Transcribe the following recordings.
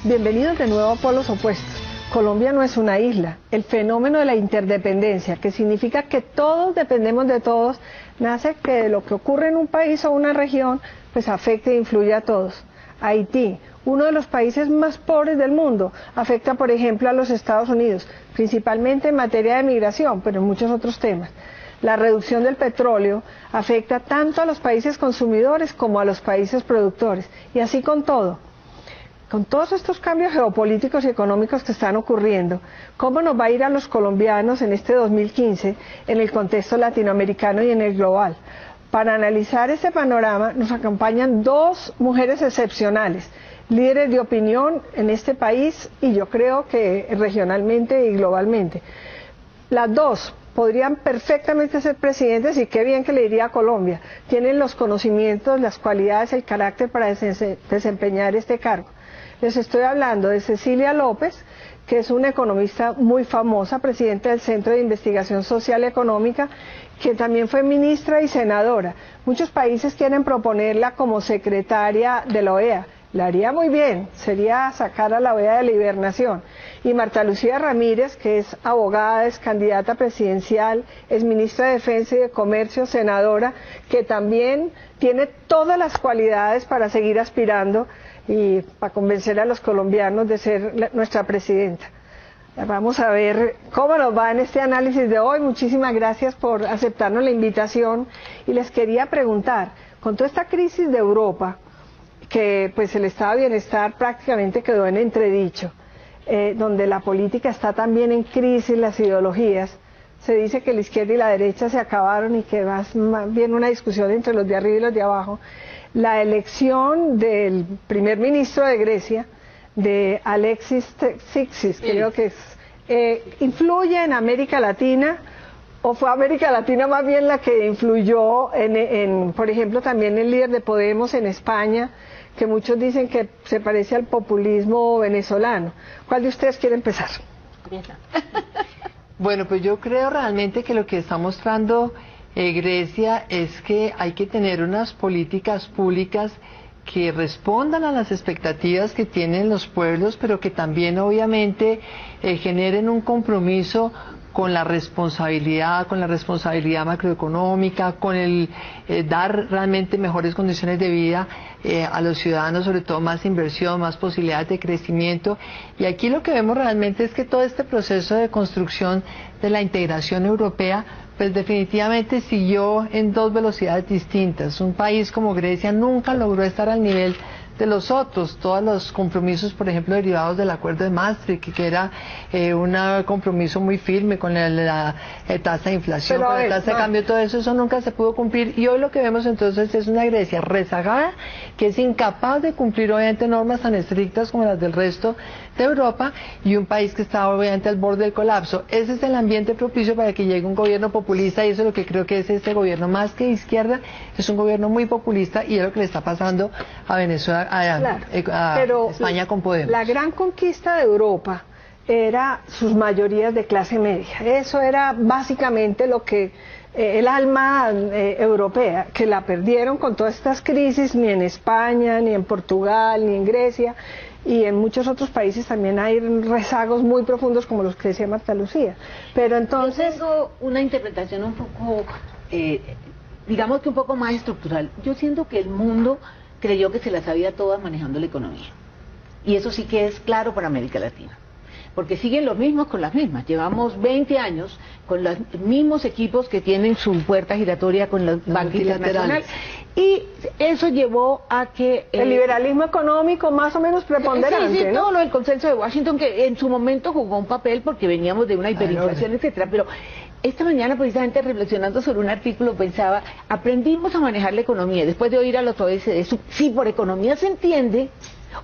Bienvenidos de nuevo a Polos Opuestos. Colombia no es una isla. El fenómeno de la interdependencia, que significa que todos dependemos de todos, nace que lo que ocurre en un país o una región, pues afecta e influye a todos. Haití, uno de los países más pobres del mundo, afecta por ejemplo a los Estados Unidos, principalmente en materia de migración, pero en muchos otros temas. La reducción del petróleo afecta tanto a los países consumidores como a los países productores, y así con todo. Con todos estos cambios geopolíticos y económicos que están ocurriendo, ¿cómo nos va a ir a los colombianos en este 2015 en el contexto latinoamericano y en el global? Para analizar este panorama nos acompañan dos mujeres excepcionales, líderes de opinión en este país y yo creo que regionalmente y globalmente. Las dos podrían perfectamente ser presidentes y qué bien que le iría a Colombia. Tienen los conocimientos, las cualidades, el carácter para desempeñar este cargo. Les estoy hablando de Cecilia López, que es una economista muy famosa, presidenta del Centro de Investigación Social y Económica, que también fue ministra y senadora. Muchos países quieren proponerla como secretaria de la OEA. La haría muy bien, sería sacar a la OEA de la hibernación. Y Marta Lucía Ramírez, que es abogada, es candidata presidencial, es ministra de Defensa y de Comercio, senadora, que también tiene todas las cualidades para seguir aspirando y para convencer a los colombianos de ser nuestra presidenta. Vamos a ver cómo nos va en este análisis de hoy. Muchísimas gracias por aceptarnos la invitación y les quería preguntar, con toda esta crisis de Europa, que pues el estado de bienestar prácticamente quedó en entredicho, donde la política está también en crisis, las ideologías, se dice que la izquierda y la derecha se acabaron y que va más bien una discusión entre los de arriba y los de abajo. La elección del primer ministro de Grecia, de Alexis Tsipras, creo que es, ¿influye en América Latina? ¿O fue América Latina más bien la que influyó por ejemplo, también el líder de Podemos en España, que muchos dicen que se parece al populismo venezolano? ¿Cuál de ustedes quiere empezar? Bueno, pues yo creo realmente que lo que está mostrando Grecia es que hay que tener unas políticas públicas que respondan a las expectativas que tienen los pueblos, pero que también obviamente generen un compromiso con la responsabilidad macroeconómica, con el dar realmente mejores condiciones de vida a los ciudadanos, sobre todo más inversión, más posibilidades de crecimiento. Y aquí lo que vemos realmente es que todo este proceso de construcción de la integración europea, pues definitivamente siguió en dos velocidades distintas. Un país como Grecia nunca logró estar al nivel de los otros, todos los compromisos, por ejemplo, derivados del acuerdo de Maastricht, que era un compromiso muy firme con la tasa de inflación, con la tasa de cambio, todo eso nunca se pudo cumplir, y hoy lo que vemos entonces es una Grecia rezagada, que es incapaz de cumplir obviamente normas tan estrictas como las del resto de Europa, y un país que está obviamente al borde del colapso. Ese es el ambiente propicio para que llegue un gobierno populista, y eso es lo que creo que es este gobierno, más que de izquierda, es un gobierno muy populista, y es lo que le está pasando a Venezuela, pero España con Podemos. La gran conquista de Europa era sus mayorías de clase media. Eso era básicamente lo que el alma europea, que la perdieron con todas estas crisis, ni en España, ni en Portugal, ni en Grecia, y en muchos otros países también hay rezagos muy profundos como los que decía Marta Lucía. Pero entonces... Yo tengo una interpretación un poco, digamos que un poco más estructural. Yo siento que el mundo creyó que se las sabía todas manejando la economía. Y eso sí que es claro para América Latina. Porque siguen los mismos con las mismas. Llevamos 20 años con los mismos equipos que tienen su puerta giratoria con los bancos internacionales. Y eso llevó a que... el liberalismo económico más o menos preponderante, sí, ¿no? todo lo del consenso de Washington, que en su momento jugó un papel porque veníamos de una hiperinflación, etcétera. Pero esta mañana, precisamente reflexionando sobre un artículo, pensaba, aprendimos a manejar la economía, después de oír a los OECD, si por economía se entiende,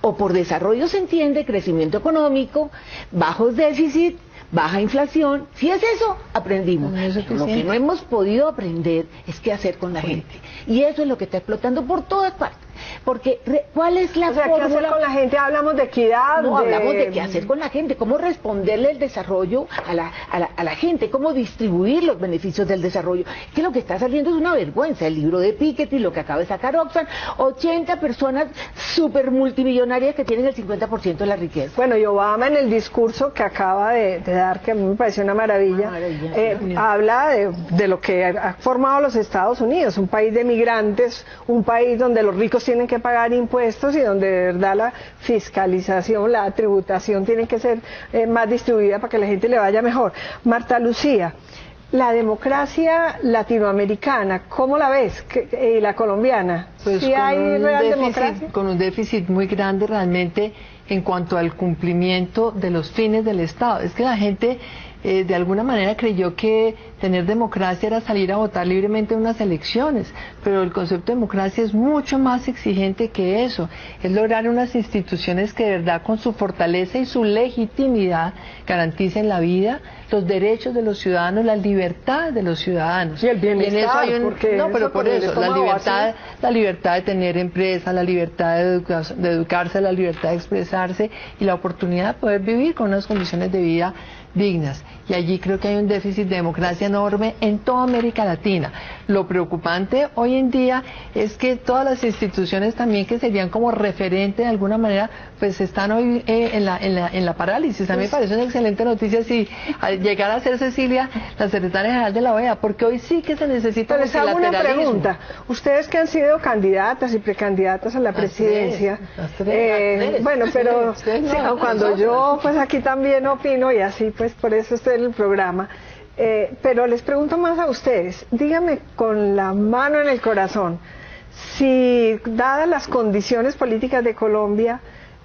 o por desarrollo se entiende, crecimiento económico, bajos déficit, baja inflación, si es eso, aprendimos. Lo que no hemos podido aprender es qué hacer con la gente. Y eso es lo que está explotando por todas partes. Porque, ¿cuál es la O sea, ¿qué hacer fórmula? con la gente? Hablamos de equidad. No, hablamos de qué hacer con la gente, cómo responderle el desarrollo a la gente, cómo distribuir los beneficios del desarrollo. Que lo que está saliendo es una vergüenza. El libro de Piketty, lo que acaba de sacar Oxfam, 80 personas súper multimillonarias que tienen el 50% de la riqueza. Bueno, y Obama en el discurso que acaba de dar, que a mí me pareció una maravilla, habla de lo que ha formado los Estados Unidos, un país de migrantes, un país donde los ricos tienen que pagar impuestos y donde de verdad la fiscalización, la tributación tiene que ser más distribuida para que la gente le vaya mejor. Marta Lucía, la democracia latinoamericana, ¿cómo la ves? ¿Y la colombiana? Pues ¿Sí hay real democracia? con un déficit muy grande realmente en cuanto al cumplimiento de los fines del Estado. Es que la gente de alguna manera creyó que tener democracia era salir a votar libremente en unas elecciones, pero el concepto de democracia es mucho más exigente que eso, es lograr unas instituciones que de verdad con su fortaleza y su legitimidad garanticen la vida, los derechos de los ciudadanos, la libertad de los ciudadanos. Y el bienestar, y en eso hay porque no, pero eso por con el eso, estómago la libertad de tener empresa, la libertad de educarse, la libertad de expresarse y la oportunidad de poder vivir con unas condiciones de vida dignas. Y allí creo que hay un déficit de democracia enorme en toda América Latina. Lo preocupante hoy en día es que todas las instituciones también que serían como referente de alguna manera, pues están hoy en la parálisis. A mí me parece una excelente noticia si al llegar a ser Cecilia la secretaria general de la OEA, porque hoy sí que se necesita Pero les hago una multilateralismo. pregunta. Ustedes que han sido candidatas y precandidatas a la presidencia, bueno, pero sí, cuando yo pues aquí también opino y así pues por eso estoy en el programa, pero les pregunto más a ustedes, díganme con la mano en el corazón, si dadas las condiciones políticas de Colombia,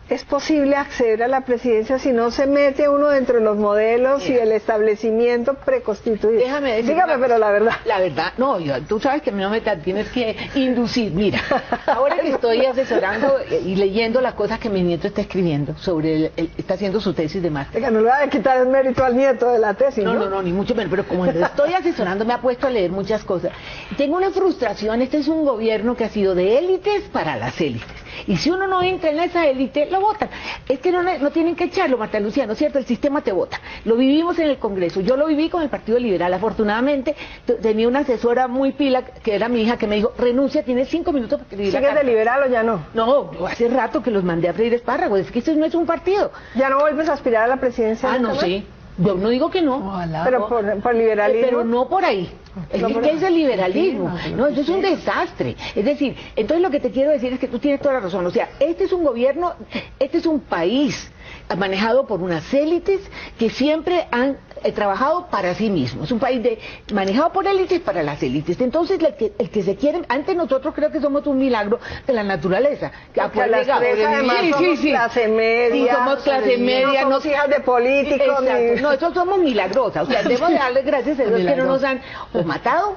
¿es posible acceder a la presidencia si no se mete uno dentro de los modelos y el establecimiento preconstituido? Déjame decir Dígame, pero la verdad. La verdad, no, tú sabes que a mí no me tienes que inducir. Mira, ahora que estoy asesorando y leyendo las cosas que mi nieto está escribiendo sobre, está haciendo su tesis de máster. Oiga, no le va a quitar el mérito al nieto de la tesis, ¿no? No, ni mucho menos, pero como estoy asesorando me ha puesto a leer muchas cosas. Tengo una frustración, este es un gobierno que ha sido de élites para las élites. Y si uno no entra en esa élite, lo votan. Es que no tienen que echarlo, Marta Lucía, ¿no es cierto? El sistema te vota. Lo vivimos en el Congreso. Yo lo viví con el Partido Liberal. Afortunadamente, tenía una asesora muy pila, que era mi hija, que me dijo, renuncia, tienes 5 minutos para escribir la ¿Sigues carta. de liberal o ya no? No, hace rato que los mandé a freír espárragos. Es que esto no es un partido. ¿Ya no vuelves a aspirar a la presidencia? Ah, no sé. Yo no digo que no. Ojalá. Pero por liberalismo. Pero no por ahí. ¿Qué es el liberalismo? No, eso es un desastre. Es decir, entonces lo que te quiero decir es que tú tienes toda la razón. O sea, este es un gobierno, este es un país manejado por unas élites que siempre han trabajado para sí mismos. Es un país manejado por élites para las élites. Entonces, el que se quiere, antes nosotros creo que somos un milagro de la naturaleza. Que porque las tres además somos clase media. Sí, somos clase media. No somos hijas de políticos. Exacto. No, nosotros somos milagrosas. O sea, debemos de darle gracias a Dios que no nos han o matado.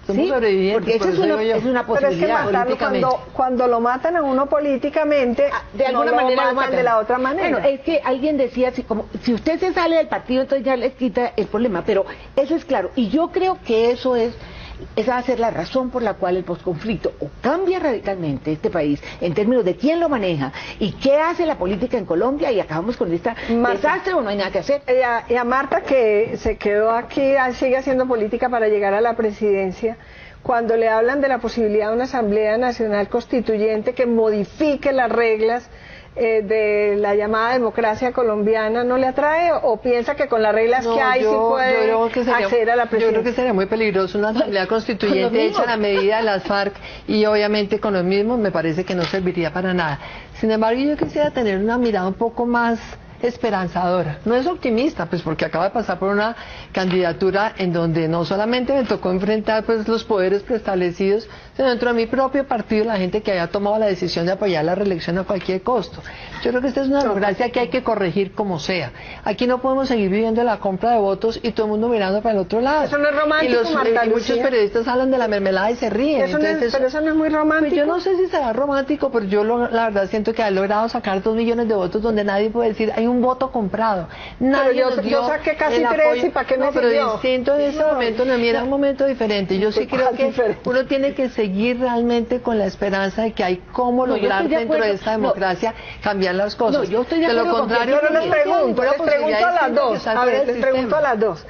Somos sobrevivientes, porque eso es una Pero es que posibilidad. matarlo, cuando lo matan a uno políticamente, de alguna no manera lo matan de la otra manera. Bueno, es que alguien decía, si usted se sale del partido, entonces ya les quita el problema, pero eso es claro. Y yo creo que esa va a ser la razón por la cual el posconflicto o cambia radicalmente este país en términos de quién lo maneja y qué hace la política en Colombia y acabamos con esta desastre o no hay nada que hacer. Y a Marta, que se quedó aquí, sigue haciendo política para llegar a la presidencia, cuando le hablan de la posibilidad de una Asamblea Nacional Constituyente que modifique las reglas de la llamada democracia colombiana, ¿no le atrae o piensa que con las reglas que hay sí puede acceder a la presidencia? Yo creo que sería muy peligroso una asamblea constituyente hecha a la medida de las FARC y obviamente con los mismos me parece que no serviría para nada. Sin embargo, yo quisiera tener una mirada un poco más esperanzadora. No es optimista, pues porque acaba de pasar por una candidatura en donde no solamente me tocó enfrentar pues los poderes preestablecidos, sino dentro de mi propio partido la gente que haya tomado la decisión de apoyar la reelección a cualquier costo. Yo creo que esta es una democracia que hay que corregir como sea. Aquí no podemos seguir viviendo la compra de votos y todo el mundo mirando para el otro lado. Eso no es romántico, Marta y muchos periodistas hablan de la mermelada y se ríen. Pero eso no es muy romántico. Pues yo no sé si será romántico, pero yo la verdad siento que ha logrado sacar 2 millones de votos donde nadie puede decir hay un voto comprado. Nadie pero yo saqué casi 3 y ¿para qué me pero sirvió? distinto en ese momento, no, mira, un momento diferente. Yo sí creo que uno tiene que seguir seguir realmente con la esperanza de que hay cómo lograr dentro de esta democracia cambiar las cosas. No, yo estoy de acuerdo. lo contrario, pero les pregunto a las dos, a ver, les pregunto a las dos.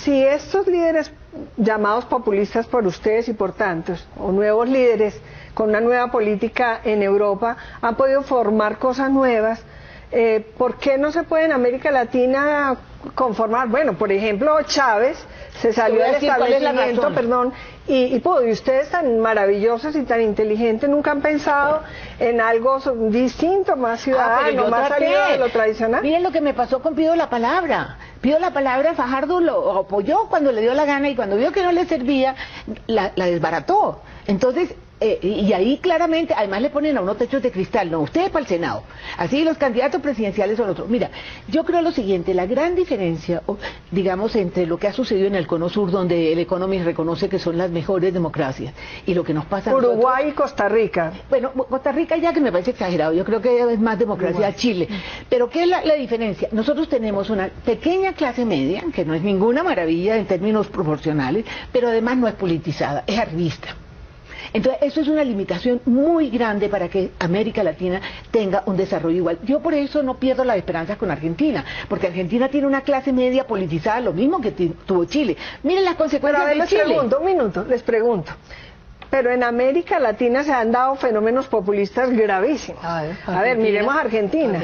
Si estos líderes llamados populistas por ustedes y por tantos, o nuevos líderes con una nueva política en Europa, han podido formar cosas nuevas, ¿por qué no se puede en América Latina conformar? Bueno, por ejemplo, Chávez se salió del establecimiento, perdón, y ustedes tan maravillosos y tan inteligentes nunca han pensado en algo distinto, más ciudadano, más salido de lo tradicional. Miren lo que me pasó con Pido la Palabra. Pido la Palabra, Fajardo lo apoyó cuando le dio la gana y cuando vio que no le servía, la desbarató. Entonces, y ahí claramente, además le ponen a unos techos de cristal, no, ustedes para el Senado, así los candidatos presidenciales son otros. Mira, yo creo lo siguiente, la gran diferencia, digamos, entre lo que ha sucedido en el Cono Sur, donde el Economist reconoce que son las mejores democracias, y lo que nos pasa a Uruguay nosotros, y Costa Rica. Bueno, Costa Rica ya que me parece exagerado, yo creo que es más democracia a Chile. Pero ¿qué es la diferencia? Nosotros tenemos una pequeña clase media, que no es ninguna maravilla en términos proporcionales, pero además no es politizada, es arribista. Entonces, eso es una limitación muy grande para que América Latina tenga un desarrollo igual. Yo por eso no pierdo las esperanzas con Argentina, porque Argentina tiene una clase media politizada, lo mismo que tuvo Chile. Miren las consecuencias de Chile. Un minuto, les pregunto. Pero en América Latina se han dado fenómenos populistas gravísimos. A ver, miremos Argentina.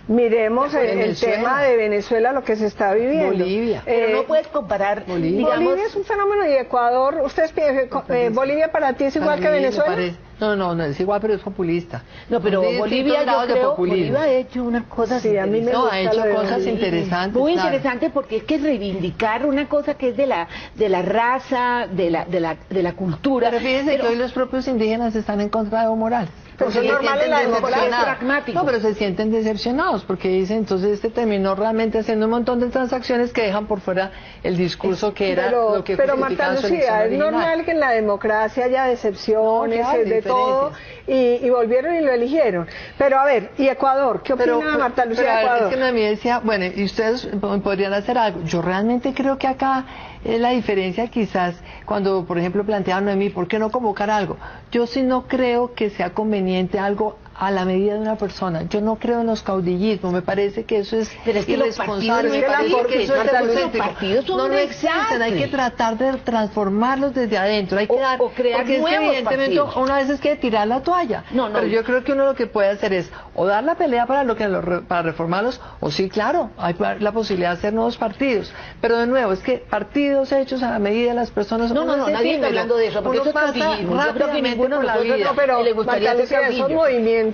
Miremos el tema de Venezuela, lo que se está viviendo. Bolivia. Pero no puedes comparar, Bolivia es un fenómeno, y Ecuador, ustedes piensan que Bolivia para ti es igual que Venezuela. No es igual, pero es populista. No, pero Bolivia, yo creo, Bolivia ha hecho unas cosas interesantes. No, ha hecho cosas interesantes. Muy interesantes, porque es que reivindicar una cosa que es de la raza, de la cultura. Pero fíjense que hoy los propios indígenas están en contra de Evo Morales. Pero es normal en la democracia, es pragmático. No, pero se sienten decepcionados porque dicen, entonces terminó realmente haciendo un montón de transacciones que dejan por fuera el discurso que era lo que pero Marta Lucía, es normal que en la democracia haya decepciones, de todo, y volvieron y lo eligieron. Pero a ver, ¿y Ecuador? ¿Qué opina Marta Lucía de Ecuador? Es que Noemí decía, bueno, y ustedes podrían hacer algo. Yo realmente creo que acá es la diferencia quizás cuando, por ejemplo, planteaban Noemí, ¿por qué no convocar algo? Yo sí no creo que sea conveniente algo a la medida de una persona. Yo no creo en los caudillismos, me parece que eso es irresponsable, me parece que eso es egocéntrico. No existen, hay que tratar de transformarlos desde adentro, hay que dar, crear porque es que evidentemente una vez es que tirar la toalla, pero yo creo que uno lo que puede hacer es o dar la pelea para reformarlos, o sí, claro, hay la posibilidad de hacer nuevos partidos, pero de nuevo, es que partidos hechos a la medida de las personas... No, nadie está hablando de eso, porque eso es caudillismo. Yo creo que ninguno de nosotros le gustaría hacer caudillo. Esos movimientos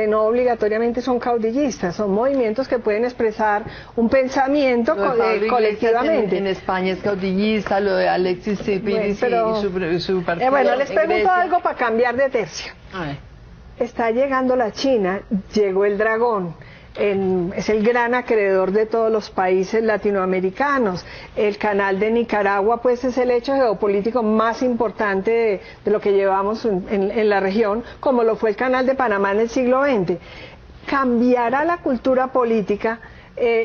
no obligatoriamente son caudillistas, son movimientos que pueden expresar un pensamiento colectivamente. En España es caudillista, lo de Alexis Tsipras y su partido. Bueno, les pregunto algo para cambiar de tercio. Está llegando la China, llegó el dragón. Es el gran acreedor de todos los países latinoamericanos. El canal de Nicaragua pues es el hecho geopolítico más importante de lo que llevamos en la región, como lo fue el canal de Panamá en el siglo XX. ¿Cambiará la cultura política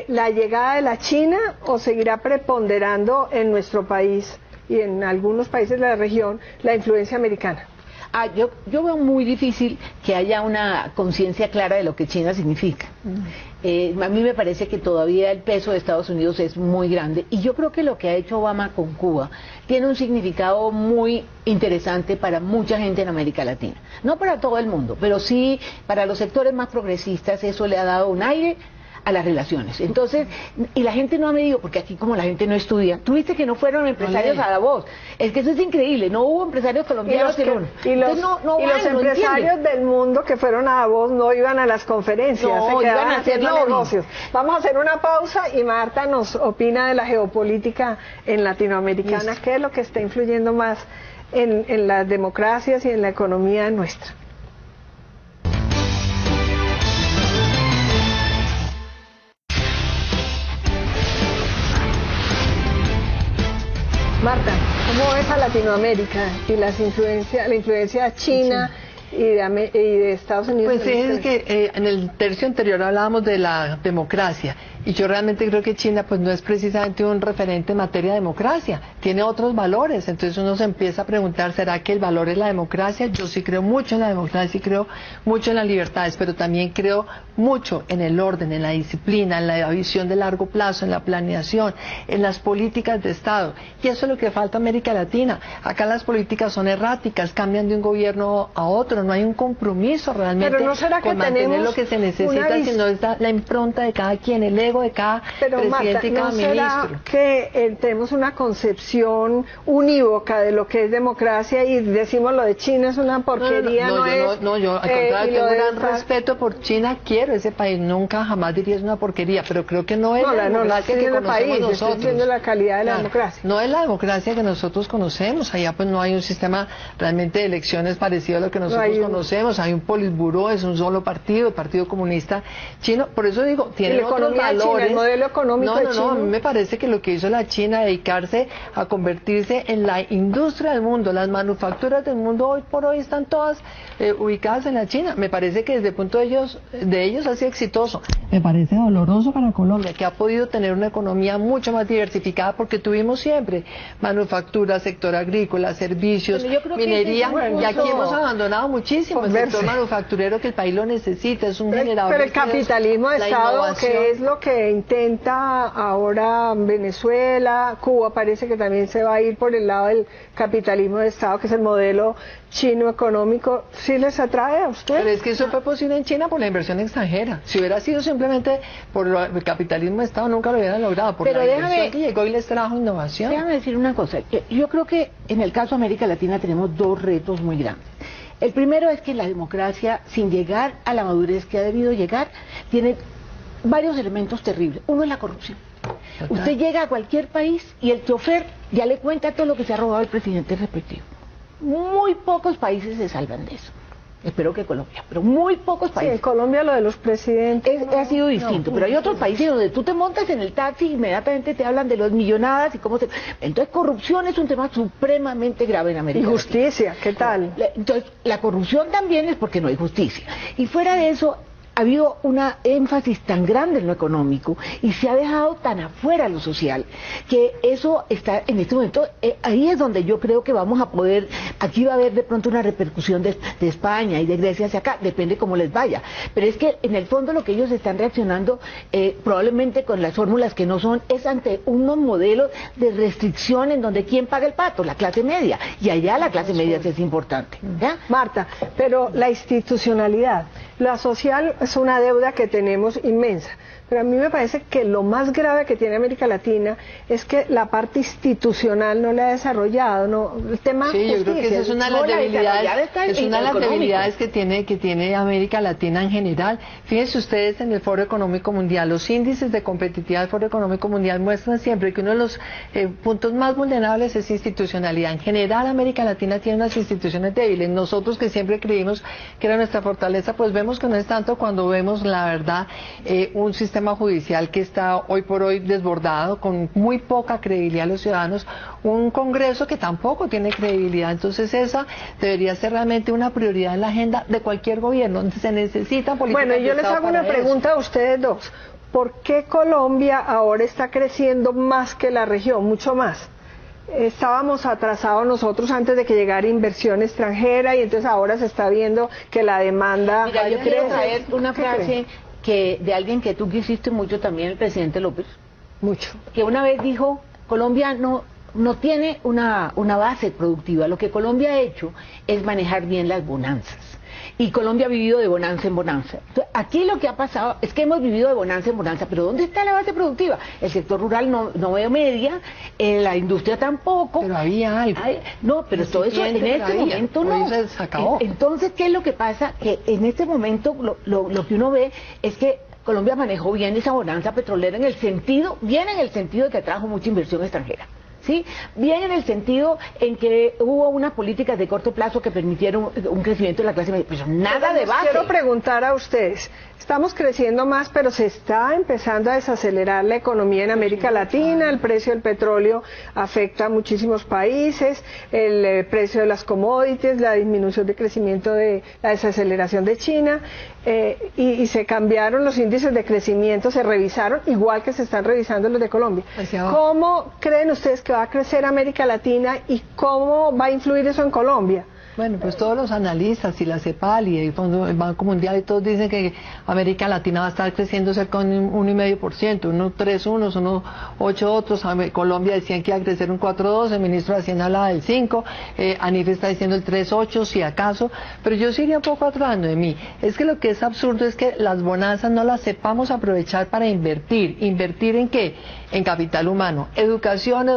la llegada de la China o seguirá preponderando en nuestro país y en algunos países de la región la influencia americana? Yo veo muy difícil que haya una conciencia clara de lo que China significa. A mí me parece que todavía el peso de Estados Unidos es muy grande, y yo creo que lo que ha hecho Obama con Cuba tiene un significado muy interesante para mucha gente en América Latina. No para todo el mundo, pero sí para los sectores más progresistas. Eso le ha dado un aire a las relaciones. Entonces, y la gente no ha medido, porque aquí como la gente no estudia, tú viste que no fueron empresarios a Davos. Es que eso es increíble, no hubo empresarios colombianos y los empresarios del mundo que fueron a Davos no iban a las conferencias, se quedaban haciendo negocios. Vamos a hacer una pausa y Marta nos opina de la geopolítica en latinoamericana. ¿Qué es lo que está influyendo más en las democracias y en la economía nuestra? Marta, ¿cómo ves a Latinoamérica y la influencia china y de Estados Unidos. Pues es que en el tercio anterior hablábamos de la democracia, y yo realmente creo que China pues no es precisamente un referente en materia de democracia, tiene otros valores. Entonces uno se empieza a preguntar, ¿será que el valor es la democracia? Yo sí creo mucho en la democracia y creo mucho en las libertades, pero también creo mucho en el orden, en la disciplina, en la visión de largo plazo, en la planeación, en las políticas de Estado. Y eso es lo que falta a América Latina. Acá las políticas son erráticas, cambian de un gobierno a otro, no hay un compromiso realmente con mantener lo que se necesita, sino es la impronta de cada quien, el ego de cada presidente y cada ministro. ¿Será que tenemos una concepción unívoca de lo que es democracia y decimos lo de China es una porquería? Yo al contrario tengo gran respeto por China, quiero ese país, nunca jamás diría es una porquería, pero creo que no es la democracia que conocemos nosotros. Estoy diciendo la calidad de la democracia. No es la democracia que nosotros conocemos, allá pues no hay un sistema realmente de elecciones parecido a lo que nosotros conocemos, hay un politburó, es un solo partido, el Partido Comunista Chino, por eso digo, tienen otros valores. El modelo económico de China. A mí me parece que lo que hizo la China, dedicarse a convertirse en la industria del mundo, las manufacturas del mundo hoy por hoy están todas ubicadas en la China. Me parece que desde el punto de ellos ha sido exitoso. Me parece doloroso para Colombia, que ha podido tener una economía mucho más diversificada, porque tuvimos siempre manufactura, sector agrícola, servicios, minería, y aquí hemos abandonado muchísimo el sector manufacturero, que el país lo necesita, es un generador. Pero el capitalismo de Estado, que es lo que intenta ahora Venezuela, Cuba, parece que también se va a ir por el lado del capitalismo de Estado, que es el modelo chino económico. ¿Sí les atrae a ustedes? Pero es que eso fue posible en China por la inversión extranjera. Si hubiera sido simplemente por el capitalismo de Estado, nunca lo hubieran logrado. Por la inversión que llegó y les trajo innovación. Déjame decir una cosa. Yo creo que en el caso de América Latina tenemos dos retos muy grandes. El primero es que la democracia, sin llegar a la madurez que ha debido llegar, tiene varios elementos terribles. Uno es la corrupción. Total. Usted llega a cualquier país y el chofer ya le cuenta todo lo que se ha robado el presidente respectivo. Muy pocos países se salvan de eso. Espero que Colombia, pero muy pocos países. Sí, en Colombia lo de los presidentes ha sido distinto, pero hay otros países donde tú te montas en el taxi y inmediatamente te hablan de los millonadas y cómo se... Entonces corrupción es un tema supremamente grave en América Latina. Justicia, ¿qué tal? Entonces la corrupción también es porque no hay justicia. Y fuera de eso, ha habido una énfasis tan grande en lo económico y se ha dejado tan afuera lo social, que eso está en este momento, ahí es donde yo creo que vamos a poder, aquí va a haber de pronto una repercusión de España y de Grecia hacia acá, depende cómo les vaya, pero es que en el fondo lo que ellos están reaccionando, probablemente con las fórmulas que no son, es ante unos modelos de restricción en donde ¿quién paga el pato? La clase media, y allá la clase media es importante, ¿ya? Marta, pero la institucionalidad, la social es una deuda que tenemos inmensa, pero a mí me parece que lo más grave que tiene América Latina es que la parte institucional no la ha desarrollado, no, el tema sí, yo creo que esa es una de las debilidades, que tiene América Latina en general. Fíjense ustedes en el Foro Económico Mundial, los índices de competitividad del Foro Económico Mundial muestran siempre que uno de los puntos más vulnerables es institucionalidad. En general América Latina tiene unas instituciones débiles. Nosotros que siempre creímos que era nuestra fortaleza, pues vemos que no es tanto cuando vemos la verdad un sistema judicial que está hoy por hoy desbordado, con muy poca credibilidad a los ciudadanos, un Congreso que tampoco tiene credibilidad. Entonces esa debería ser realmente una prioridad en la agenda de cualquier gobierno. Se necesitan políticas. Bueno, yo les hago una pregunta a ustedes dos. ¿Por qué Colombia ahora está creciendo más que la región, mucho más? Estábamos atrasados nosotros antes de que llegara inversión extranjera y entonces ahora se está viendo que la demanda... Mira, yo quiero traer una frase de alguien que tú quisiste mucho también, el presidente López. Mucho. Que una vez dijo, Colombia no tiene una base productiva, lo que Colombia ha hecho es manejar bien las bonanzas. Y Colombia ha vivido de bonanza en bonanza. Entonces, aquí lo que ha pasado es que hemos vivido de bonanza en bonanza, pero ¿dónde está la base productiva? El sector rural no veo media, la industria tampoco. Pero había algo. No, pero todo eso en este momento no. Se acabó. Entonces, ¿qué es lo que pasa? Que en este momento lo que uno ve es que Colombia manejó bien esa bonanza petrolera en el sentido de que atrajo mucha inversión extranjera. ¿sí? Bien en el sentido en que hubo unas políticas de corto plazo que permitieron un crecimiento de la clase media, pero nada de base. Quiero preguntar a ustedes, estamos creciendo más, pero se está empezando a desacelerar la economía en América Latina, el precio del petróleo afecta a muchísimos países, el precio de las commodities, la disminución de crecimiento de la desaceleración de China, y se cambiaron los índices de crecimiento, se revisaron, igual que se están revisando los de Colombia. ¿Cómo creen ustedes que va a crecer América Latina y cómo va a influir eso en Colombia? Bueno, pues todos los analistas y la CEPAL y el Banco Mundial y todos dicen que América Latina va a estar creciendo cerca de un 1,5%, 1,3 unos, 1,8 otros. Colombia decían que iba a crecer un 4,2, el ministro de Hacienda hablaba del 5, ANIF está diciendo el 3,8 si acaso, pero yo sí iría un poco atrás de mí. Es que lo que es absurdo es que las bonanzas no las sepamos aprovechar para invertir. ¿Invertir en qué? En capital humano, educación,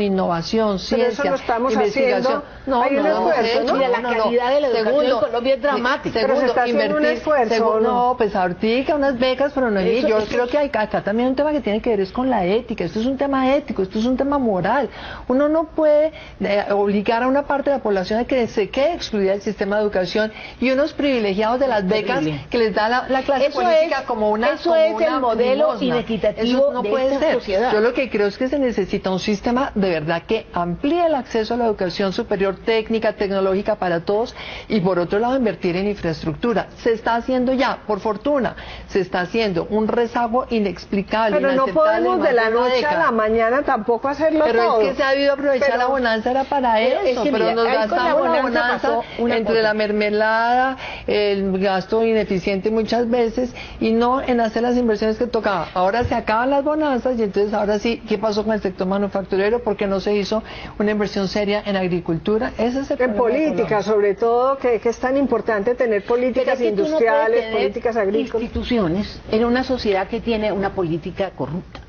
innovación, ciencia, pero eso lo estamos investigación. Haciendo. Mira, la calidad de la educación en Colombia es dramática. Pero se está haciendo un esfuerzo, no, pues ahorita unas becas, pero no yo creo que hay acá también un tema que tiene que ver es con la ética. Esto es un tema ético, esto es un tema moral. Uno no puede obligar a una parte de la población a que se quede excluida del sistema de educación y unos privilegiados de las becas que les da la clase política como una eso es el modelo inequitativo. Eso no puede ser. Sociedad. Yo lo que creo es que se necesita un sistema de verdad que amplíe el acceso a la educación superior técnica, tecnológica para todos, y por otro lado invertir en infraestructura. Se está haciendo ya, por fortuna, se está haciendo un rezago inexplicable. Pero no podemos de la noche a la mañana tampoco hacerlo pero todo. Pero es que se ha debido aprovechar la bonanza, era para eso, pero nos gastamos la bonanza entre la mermelada, el gasto ineficiente muchas veces, y no en hacer las inversiones que tocaba. Ahora se acaban las bonanzas, y entonces ahora sí, ¿qué pasó con el sector manufacturero? Porque no se hizo una inversión seria en agricultura. Ese es el en política, sobre todo, que es tan importante tener políticas industriales, políticas agrícolas. Instituciones en una sociedad que tiene una política corrupta.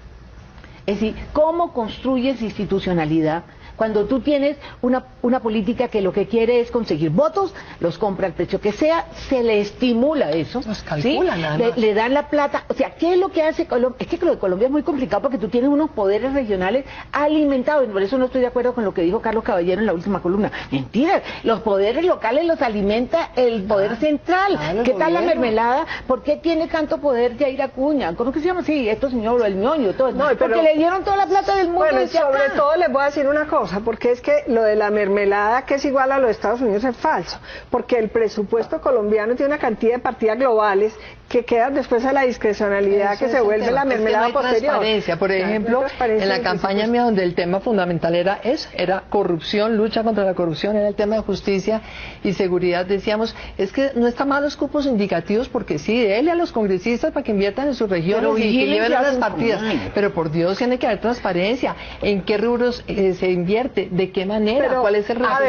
Es decir, ¿cómo construyes institucionalidad cuando tú tienes una política que lo que quiere es conseguir votos, los compra al precio que sea, se le estimula eso, los calcula, ¿sí? le dan la plata? O sea, ¿qué es lo que hace Colombia? Es que lo de Colombia es muy complicado porque tú tienes unos poderes regionales alimentados, y por eso no estoy de acuerdo con lo que dijo Carlos Caballero en la última columna. Mentira, los poderes locales los alimenta el poder central. ¿Qué tal la mermelada? ¿Por qué tiene tanto poder Yair Acuña? ¿Cómo que se llama? Sí, esto señor, el ñoño, todo. No, porque le dieron toda la plata del mundo. Bueno, sobre todo les voy a decir una cosa, porque es que lo de la mermelada, que es igual a los Estados Unidos, es falso, porque el presupuesto colombiano tiene una cantidad de partidas globales que quedan después a la discrecionalidad, que se vuelve la mermelada posterior. Transparencia. Por ejemplo, en la campaña mía, donde el tema fundamental era corrupción, lucha contra la corrupción, era el tema de justicia y seguridad, decíamos, es que no está mal los cupos indicativos, porque sí, déle a los congresistas para que inviertan en sus regiones y que lleven las partidas, pero por Dios tiene que haber transparencia, en qué rubros se invierte, de qué manera, cuál es el resultado.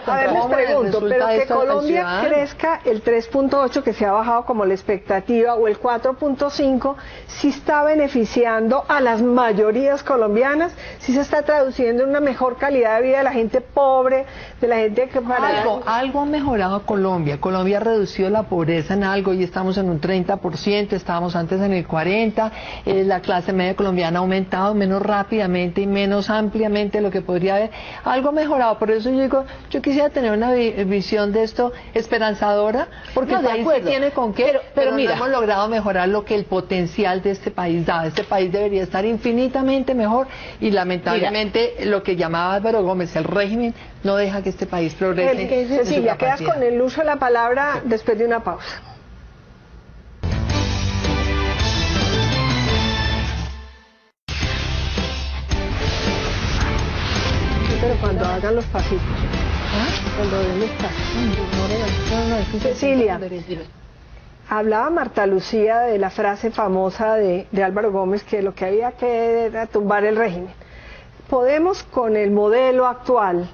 A ver, les pregunto, pero que Colombia crezca el 3.8, que se ha bajado como la expectativa, o el 4.5, si está beneficiando a las mayorías colombianas, si se está traduciendo en una mejor calidad de vida de la gente pobre, de la gente que algo ha mejorado Colombia. Colombia ha reducido la pobreza en algo y estamos en un 30%, estábamos antes en el 40%, la clase media colombiana ha aumentado menos rápidamente y menos ampliamente de lo que podría haber. Algo ha mejorado, por eso yo digo, yo quisiera tener una visión de esto esperanzadora, porque el país tiene con qué, pero mira, no hemos logrado mejorar lo que el potencial de este país da. Este país debería estar infinitamente mejor y lamentablemente lo que llamaba Álvaro Gómez, el régimen, no deja que este país progrese. Cecilia, quedas con el uso de la palabra después de una pausa. Pero cuando hagan los pasitos, cuando den los pasos. Cecilia, hablaba Marta Lucía de la frase famosa de Álvaro Gómez, que lo que había que era tumbar el régimen. Podemos, con el modelo actual,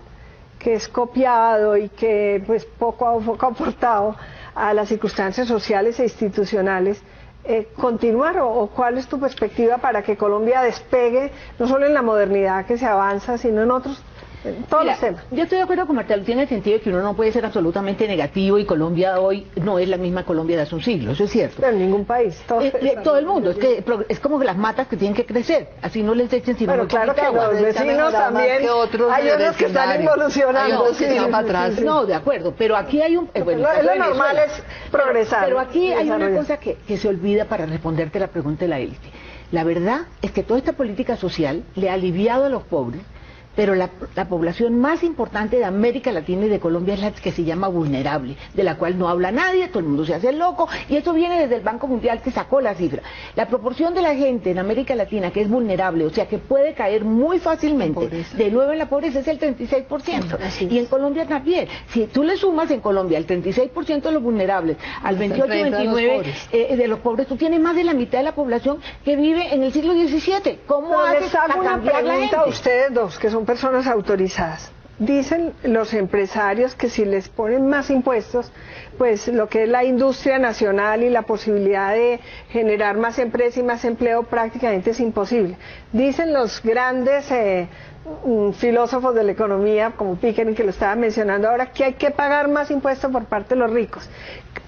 que es copiado y que pues poco a poco ha aportado a las circunstancias sociales e institucionales, continuar, o cuál es tu perspectiva para que Colombia despegue no solo en la modernidad que se avanza, sino en otros en todos los temas. Yo estoy de acuerdo con Marta Lucía en el sentido de que uno no puede ser absolutamente negativo y Colombia hoy no es la misma Colombia de hace un siglo, eso es cierto. Pero en ningún país. Todo el mundo, es como las matas que tienen que crecer, así no les echen sino bueno, claro que agua. los vecinos también, que otros hay unos que están involucionando. No, de acuerdo, pero aquí hay un... lo normal es progresar. Pero aquí hay una cosa que se olvida para responderte la pregunta de la élite. La verdad es que toda esta política social le ha aliviado a los pobres, pero la población más importante de América Latina y de Colombia es la que se llama vulnerable, de la cual no habla nadie, todo el mundo se hace loco, y eso viene desde el Banco Mundial que sacó la cifra. La proporción de la gente en América Latina que es vulnerable, o sea que puede caer muy fácilmente de nuevo en la pobreza, es el 36%, y en Colombia también. Si tú le sumas en Colombia el 36% de los vulnerables al 28-29% de los pobres, tú tienes más de la mitad de la población que vive en el siglo XVII. ¿Cómo haces para cambiar la gente? A ustedes dos, que son personas autorizadas. Dicen los empresarios que si les ponen más impuestos, pues lo que es la industria nacional y la posibilidad de generar más empresa y más empleo prácticamente es imposible. Dicen los grandes filósofos de la economía, como Piketty, que lo estaba mencionando ahora, que hay que pagar más impuestos por parte de los ricos.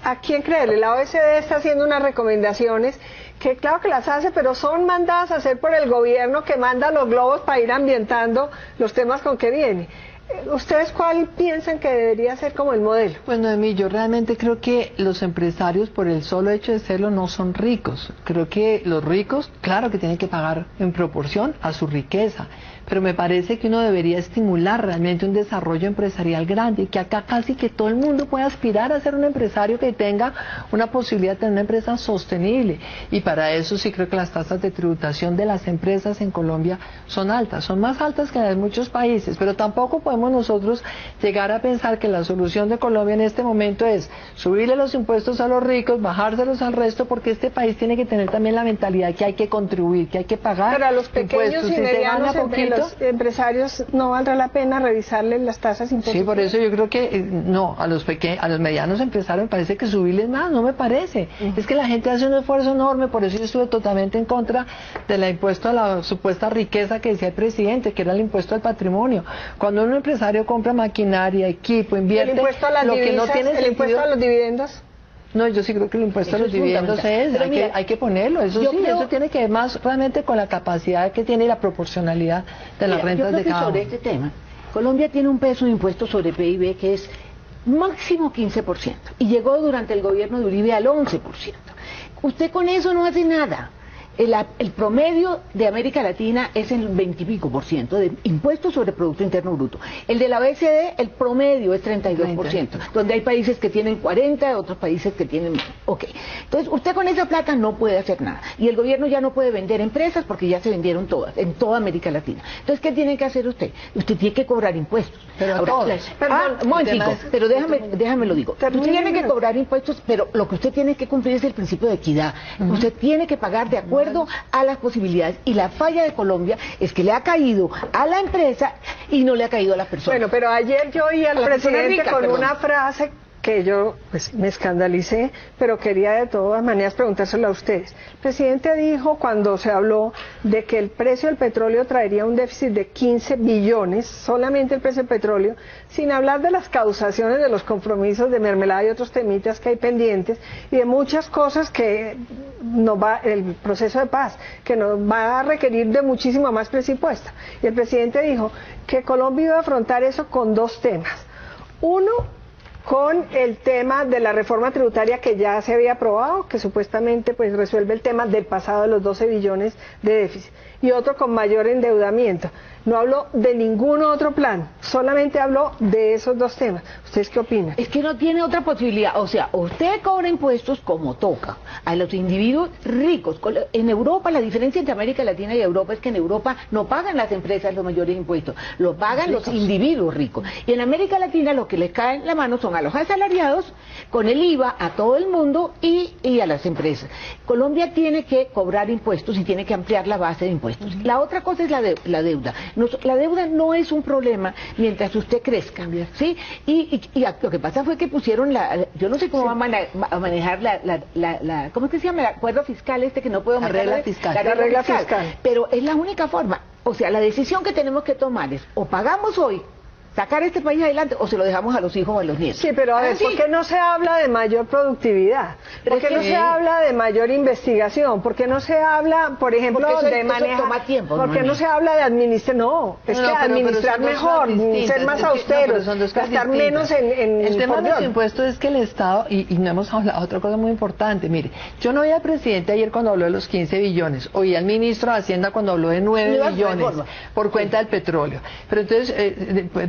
¿A quién creerle? La OECD está haciendo unas recomendaciones que claro que las hace, pero son mandadas a hacer por el gobierno que manda los globos para ir ambientando los temas con que viene. ¿Ustedes cuál piensan que debería ser como el modelo? Pues Noemí, yo realmente creo que los empresarios por el solo hecho de serlo no son ricos. Creo que los ricos, claro que tienen que pagar en proporción a su riqueza, pero me parece que uno debería estimular realmente un desarrollo empresarial grande y que acá casi que todo el mundo pueda aspirar a ser un empresario que tenga una posibilidad de tener una empresa sostenible, y para eso sí creo que las tasas de tributación de las empresas en Colombia son altas, son más altas que en muchos países, pero tampoco podemos nosotros llegar a pensar que la solución de Colombia en este momento es subirle los impuestos a los ricos, bajárselos al resto, porque este país tiene que tener también la mentalidad que hay que contribuir, que hay que pagar pero a los pequeños impuestos. y medianos los empresarios no valdrá la pena revisarles las tasas impositivas. Sí, por eso yo creo que no, a los medianos empresarios me parece que subirles más, no me parece. Es que la gente hace un esfuerzo enorme, por eso yo estuve totalmente en contra del impuesto a la supuesta riqueza que decía el presidente, que era el impuesto al patrimonio. Cuando un empresario compra maquinaria, equipo, invierte, el impuesto a las lo divisas, que no tiene el sentido, impuesto a los dividendos. No, yo sí creo que el impuesto a los dividendos hay que ponerlo, eso sí, eso tiene que ver más realmente con la capacidad que tiene y la proporcionalidad de las rentas de cada uno. Sobre este tema, Colombia tiene un peso de impuesto sobre PIB que es máximo 15%, y llegó durante el gobierno de Uribe al 11%. Usted con eso no hace nada. El promedio de América Latina es el 20 y pico por ciento de impuestos sobre Producto Interno Bruto. El de la OECD, el promedio es 32%, donde hay países que tienen 40, otros países que tienen... Ok. Entonces, usted con esa plata no puede hacer nada. Y el gobierno ya no puede vender empresas porque ya se vendieron todas, en toda América Latina. Entonces, ¿qué tiene que hacer usted? Usted tiene que cobrar impuestos. Pero ahora, momentico, pero déjame lo digo. Usted tiene que cobrar impuestos, pero lo que usted tiene que cumplir es el principio de equidad. Usted tiene que pagar de acuerdo a las posibilidades, y la falla de Colombia es que le ha caído a la empresa y no le ha caído a las personas. Bueno, pero ayer yo oí al presidente con una frase que yo pues me escandalicé, pero quería de todas maneras preguntárselo a ustedes. El presidente dijo, cuando se habló de que el precio del petróleo traería un déficit de 15 billones, solamente el precio del petróleo, sin hablar de las causaciones de los compromisos de mermelada y otros temitas que hay pendientes, y de muchas cosas que el proceso de paz, que nos va a requerir de muchísimo más presupuesto. Y el presidente dijo que Colombia iba a afrontar eso con dos temas. Uno, con el tema de la reforma tributaria que ya se había aprobado, que supuestamente pues resuelve el tema del pasado de los 12 billones de déficit, y otro con mayor endeudamiento. No habló de ningún otro plan, solamente habló de esos dos temas. ¿Ustedes qué opinan? Es que no tiene otra posibilidad. O sea, usted cobra impuestos como toca a los individuos ricos. En Europa, la diferencia entre América Latina y Europa es que en Europa no pagan las empresas los mayores impuestos, lo pagan los individuos ricos. Y en América Latina lo que les cae en la mano son a los asalariados, con el IVA, a todo el mundo y a las empresas. Colombia tiene que cobrar impuestos y tiene que ampliar la base de impuestos. La otra cosa es la deuda. La deuda no es un problema mientras usted crezca, ¿sí? Y lo que pasa fue que pusieron yo no sé cómo van a manejar ¿cómo es que se llama? El acuerdo fiscal que no puedo manejar. La regla fiscal. Pero es la única forma. O sea, la decisión que tenemos que tomar es o pagamos hoy sacar este país adelante o se lo dejamos a los hijos o a los nietos. Sí, pero a ver, ¿por qué no se habla de mayor productividad? ¿Por qué no se habla de mayor investigación? ¿Por qué no se habla, por ejemplo, de manejar? Eso toma tiempo. ¿Por qué no se habla de administrar? No, es que administrar mejor, ser más austeros, gastar menos en el tema de los impuestos es que el Estado, y no hemos hablado otra cosa muy importante, mire, yo no oí al presidente ayer cuando habló de los 15 billones, oí al ministro de Hacienda cuando habló de 9 billones por cuenta del petróleo, pero entonces,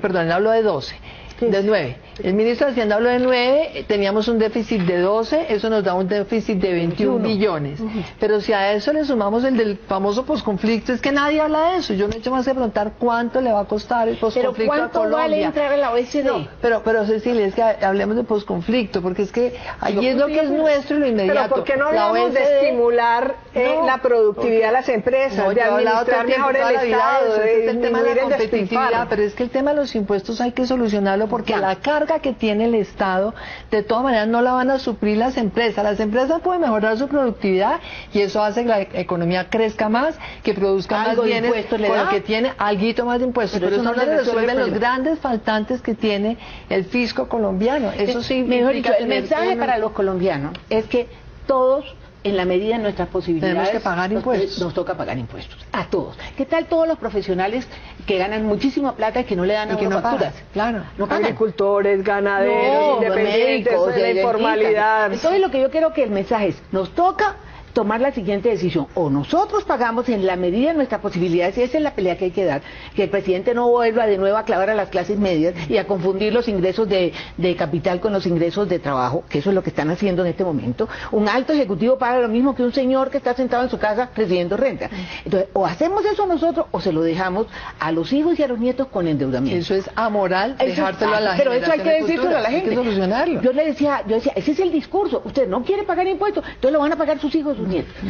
perdón, él habló de 12, de 9. El ministro de Hacienda habló de 9, teníamos un déficit de 12, eso nos da un déficit de 21 billones. Pero si a eso le sumamos el del famoso posconflicto, es que nadie habla de eso. Yo no he hecho más que preguntar cuánto le va a costar el posconflicto a Colombia. ¿Pero cuánto vale entrar a la OECD? No, pero Cecilia, es que hablemos de posconflicto, porque es que allí es lo que es nuestro y lo inmediato. Pero ¿por qué no hablamos de estimular la productividad de las empresas, de administrar mejor el Estado, de el tema de la competitividad? Pero es que el tema de los impuestos hay que solucionarlo porque la carga que tiene el Estado, de todas maneras no la van a suplir las empresas. Las empresas pueden mejorar su productividad y eso hace que la economía crezca más, que produzca más bienes, con lo que tiene alguito más de impuestos. Pero eso no le resuelven los grandes faltantes que tiene el fisco colombiano. Eso sí. Mejor dicho, el mensaje para los colombianos es que todos, en la medida de nuestras posibilidades, tenemos que pagar impuestos. Nos toca pagar impuestos, a todos. ¿Qué tal todos los profesionales que ganan muchísima plata y que no le dan a uno facturas? Claro, no pagan. Agricultores, ganaderos, independientes, médicos, de la informalidad. Entonces lo que yo quiero que el mensaje es, nos toca tomar la siguiente decisión: o nosotros pagamos en la medida de nuestras posibilidades, y esa es la pelea que hay que dar, que el presidente no vuelva de nuevo a clavar a las clases medias y a confundir los ingresos de capital con los ingresos de trabajo, que eso es lo que están haciendo en este momento. Un alto ejecutivo paga lo mismo que un señor que está sentado en su casa recibiendo renta. Entonces, o hacemos eso nosotros o se lo dejamos a los hijos y a los nietos con endeudamiento. Eso es amoral, dejárselo a la gente. Pero eso hay que decírselo a la gente. Hay que solucionarlo. Yo decía, ese es el discurso. Usted no quiere pagar impuestos, entonces lo van a pagar sus hijos.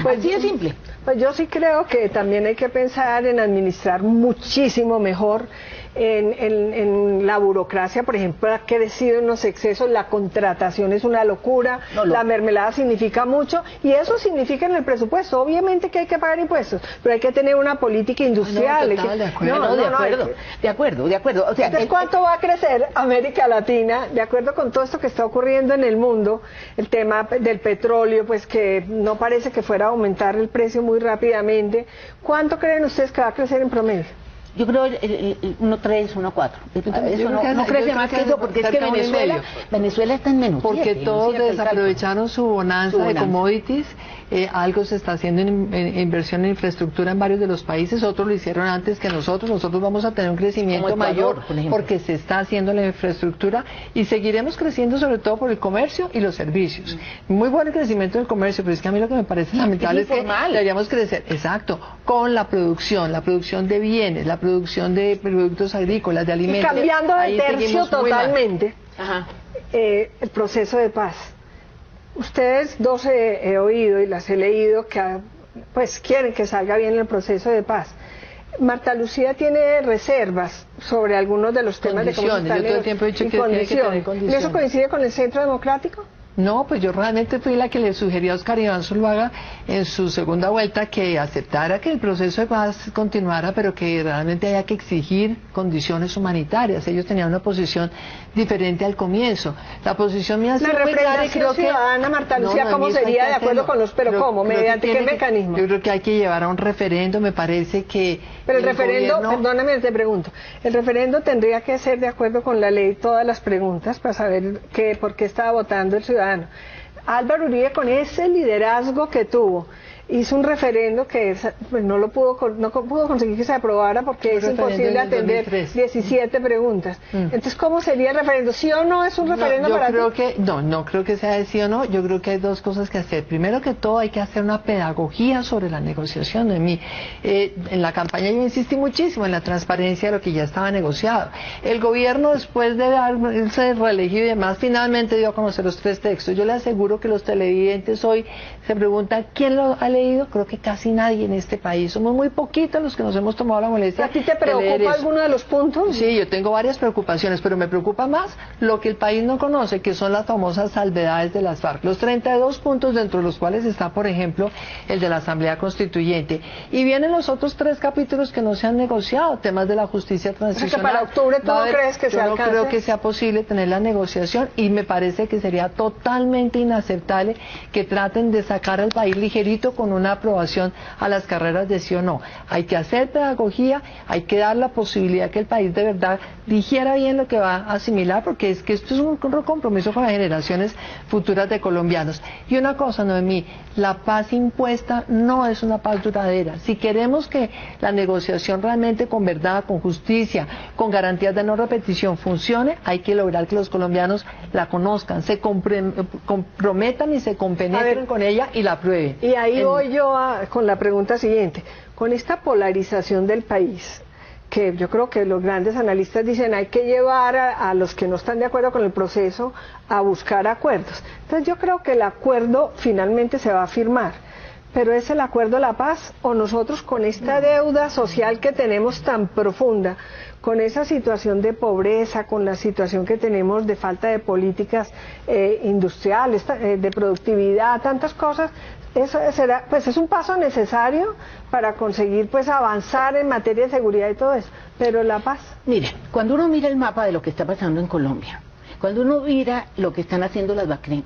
Pues así de simple. Pues yo sí creo que también hay que pensar en administrar muchísimo mejor en la burocracia. Por ejemplo, ha crecido en los excesos, la contratación es una locura, la mermelada significa mucho y eso significa en el presupuesto. Obviamente que hay que pagar impuestos, pero hay que tener una política industrial. De acuerdo. O sea, entonces, ¿cuánto va a crecer América Latina? De acuerdo con todo esto que está ocurriendo en el mundo, el tema del petróleo, pues que no parece que fuera a aumentar el precio muy rápidamente. ¿Cuánto creen ustedes que va a crecer en promedio? Yo creo 1.3, 1.4. Eso no crece más que eso, porque es que Venezuela está en menos. Porque todos desaprovecharon su bonanza de commodities. Algo se está haciendo en inversión en infraestructura en varios de los países, otros lo hicieron antes que nosotros vamos a tener un crecimiento mayor porque se está haciendo la infraestructura y seguiremos creciendo sobre todo por el comercio y los servicios. Muy buen crecimiento del comercio, pero es que a mí lo que me parece lamentable es que deberíamos crecer, exacto, con la producción de bienes, la producción de productos agrícolas, de alimentos. Y cambiando de tercio totalmente, el proceso de paz. Ustedes dos he oído y las he leído que pues quieren que salga bien el proceso de paz. Marta Lucía tiene reservas sobre algunos de los temas de cómo están. Yo todo el tiempo he dicho que tiene que tener condiciones. ¿Y eso coincide con el Centro Democrático? No, pues yo realmente fui la que le sugería a Oscar Iván Zuluaga en su segunda vuelta que aceptara que el proceso de paz continuara, pero que realmente haya que exigir condiciones humanitarias. Ellos tenían una posición diferente al comienzo. La posición mía ha sido muy clara y creo que... ciudadana, Marta Lucía, ¿cómo sería de acuerdo con los... pero cómo? ¿Mediante qué mecanismo? Yo creo que hay que llevar a un referendo, me parece que... Pero el referendo, perdóname, te pregunto, el referendo tendría que ser de acuerdo con la ley todas las preguntas para saber por qué estaba votando el ciudadano. Álvaro Uribe, con ese liderazgo que tuvo, hizo un referendo que pues no pudo conseguir que se aprobara porque es imposible atender 17 preguntas. Entonces, ¿cómo sería el referendo? ¿Sí o no es un referendo para ti? No creo que sea de sí o no. Yo creo que hay dos cosas que hacer. Primero que todo, hay que hacer una pedagogía sobre la negociación de mí. En la campaña yo insistí muchísimo en la transparencia de lo que ya estaba negociado. El gobierno, después de haberse reelegido y demás, finalmente dio a conocer los 3 textos. Yo le aseguro que los televidentes hoy se preguntan quién lo ha leído leído, creo que casi nadie en este país. Somos muy poquitos los que nos hemos tomado la molestia. ¿A ti te preocupa alguno de los puntos? Sí, yo tengo varias preocupaciones, pero me preocupa más lo que el país no conoce, que son las famosas salvedades de las FARC. Los 32 puntos, dentro de los cuales está, por ejemplo, el de la Asamblea Constituyente. Y vienen los otros 3 capítulos que no se han negociado, temas de la justicia transicional. O sea, que para octubre tú no crees que se alcance. Yo no creo que sea posible tener la negociación, y me parece que sería totalmente inaceptable que traten de sacar al país ligerito con una aprobación a las carreras de sí o no. Hay que hacer pedagogía, hay que dar la posibilidad que el país de verdad digiera bien lo que va a asimilar, porque es que esto es un compromiso con las generaciones futuras de colombianos. Y una cosa, Noemí, la paz impuesta no es una paz duradera. Si queremos que la negociación realmente con verdad, con justicia, con garantías de no repetición funcione, hay que lograr que los colombianos la conozcan, se comprometan y se compenetren con ella y la aprueben. Y ahí voy yo con la pregunta siguiente. Con esta polarización del país, que yo creo que los grandes analistas dicen hay que llevar a los que no están de acuerdo con el proceso a buscar acuerdos. Entonces yo creo que el acuerdo finalmente se va a firmar. Pero ¿es el acuerdo de la paz o nosotros con esta deuda social que tenemos tan profunda, con esa situación de pobreza, con la situación que tenemos de falta de políticas industriales, de productividad, tantas cosas, eso será, pues es un paso necesario para conseguir pues avanzar en materia de seguridad y todo eso, pero la paz? Mire, cuando uno mira el mapa de lo que está pasando en Colombia, cuando uno mira lo que están haciendo las BACRIM,